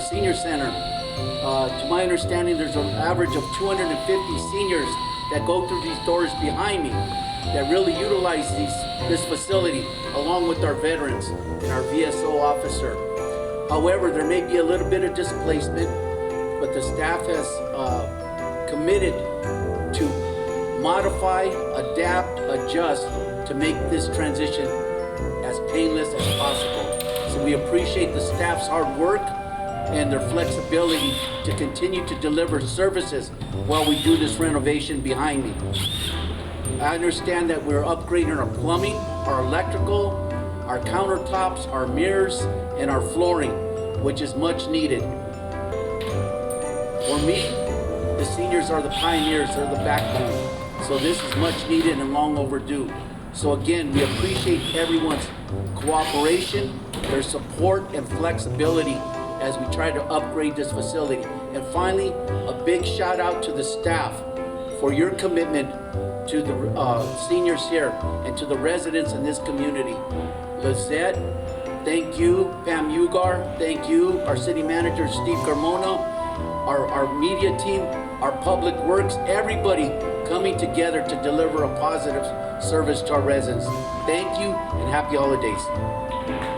senior center. To my understanding, there's an average of 250 seniors that go through these doors behind me that really utilize this facility, along with our veterans and our VSO officer. However, there may be a little bit of displacement, but the staff has committed to modify, adapt, adjust to make this transition as painless as possible. So we appreciate the staff's hard work and their flexibility to continue to deliver services while we do this renovation behind me. I understand that we're upgrading our plumbing, our electrical, our countertops, our mirrors, and our flooring, which is much needed. For me, the seniors are the pioneers, they're the backbone. So this is much needed and long overdue. So again, we appreciate everyone's cooperation, their support and flexibility as we try to upgrade this facility. And finally, a big shout out to the staff for your commitment to the seniors here and to the residents in this community. Lizette, thank you. Pam Ugar, thank you. Our city manager, Steve Carmona, our media team, our public works, everybody coming together to deliver a positive service to our residents. Thank you and happy holidays.